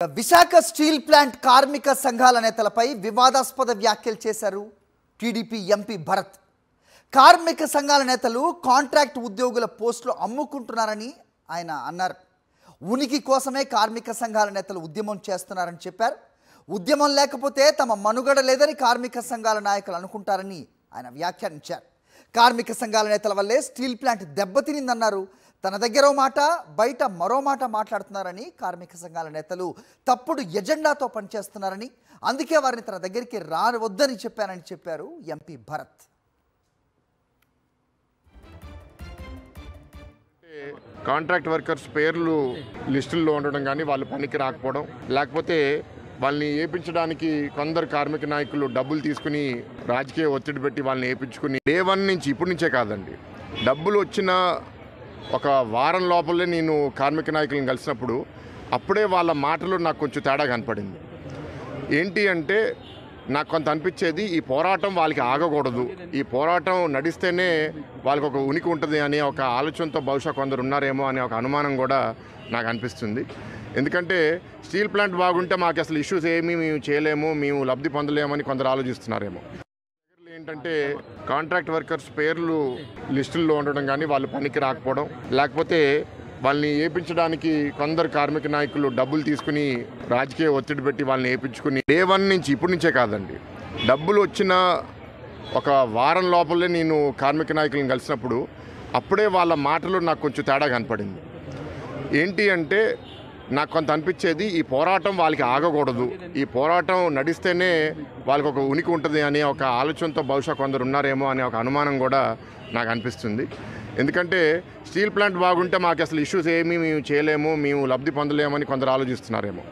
Visakha steel plant కార్మిక సంఘాల నేతలపై వివాదాస్పద వ్యాఖ్యలు చేశారు టీడీపీ ఎంపీ భరత్. కార్మిక సంఘాల నేతలు కాంట్రాక్ట్ ఉద్యోగుల పోస్టులు అమ్ముకుంటున్నారని ఆయన అన్నారు. ఉనికి కోసమే కార్మిక సంఘాల నేతలు ఉద్యమం చేస్తున్నారని చెప్పారు. ఉద్యమం లేకపోతే తమ మనుగడ లేదని కార్మిక సంఘాల నాయకులు అనుకుంటారని ఆయన వ్యాఖ్యానించారు. కార్మిక సంఘాల నేతల వల్లే స్టీల్ ప్లాంట్ దెబ్బతినిందన్నారు. తన దగ్గర మాట బయట మరో మాట మాట్లాడుతున్నారని, కార్మిక సంఘాల నేతలు తప్పుడు ఎజెండాతో పనిచేస్తున్నారని, అందుకే వారిని తన దగ్గరికి రావద్దని చెప్పానని చెప్పారు ఎంపీ భరత్. కాంట్రాక్ట్ వర్కర్స్ పేర్లు లిస్టుల్లో ఉండడం కానీ వాళ్ళు పనికి రాకపోవడం, లేకపోతే వాళ్ళని ఏపించడానికి కొందరు కార్మిక నాయకులు డబ్బులు తీసుకుని రాజకీయ ఒత్తిడి పెట్టి వాళ్ళని ఏపించుకుని డే 1 నుంచి ఇప్పటి నుంచే కాదండి, డబ్బులు వచ్చిన ఒక వారం లోపలే నేను కార్మిక నాయకులను కలిసినప్పుడు అప్పుడే వాళ్ళ మాటలు నాకు కొంచెం తేడా కనపడింది. ఏంటి అంటే నాకు కొంత అనిపించేది, ఈ పోరాటం వాళ్ళకి ఆగకూడదు, ఈ పోరాటం నడిస్తేనే వాళ్ళకి ఒక ఉనికి ఉంటుంది అనే ఒక ఆలోచనతో బహుశా కొందరు ఉన్నారేమో అనే ఒక అనుమానం కూడా నాకు అనిపిస్తుంది. ఎందుకంటే స్టీల్ ప్లాంట్ బాగుంటే మాకు అసలు ఇష్యూస్ ఏమీ మేము చేయలేము, మేము లబ్ధి పొందలేమని కొందరు ఆలోచిస్తున్నారేమో. ఏంటంటే కాంట్రాక్ట్ వర్కర్స్ పేర్లు లిస్టుల్లో ఉండడం కానీ వాళ్ళు పనికి రాకపోవడం, లేకపోతే వాళ్ళని ఏపించడానికి కొందరు కార్మిక నాయకులు డబ్బులు తీసుకుని రాజకీయ ఒత్తిడి పెట్టి వాళ్ళని ఏపించుకుని డే 1 నుంచి ఇప్పటి నుంచే కాదండి, డబ్బులు వచ్చిన ఒక వారం లోపలే నేను కార్మిక నాయకులను కలిసినప్పుడు అప్పుడే వాళ్ళ మాటలు నాకు కొంచెం తేడా కనపడింది. ఏంటి అంటే నాకు కొంత అనిపించేది, ఈ పోరాటం వాళ్ళకి ఆగకూడదు, ఈ పోరాటం నడిస్తేనే వాళ్ళకి ఒక ఉనికి ఉంటుంది అనే ఒక ఆలోచనతో బహుశా కొందరు ఉన్నారేమో అనే ఒక అనుమానం కూడా నాకు అనిపిస్తుంది. ఎందుకంటే స్టీల్ ప్లాంట్ బాగుంటే మాకు అసలు ఇష్యూస్ ఏమీ మేము చేయలేము, మేము లబ్ధి పొందలేమని కొందరు ఆలోచిస్తున్నారేమో.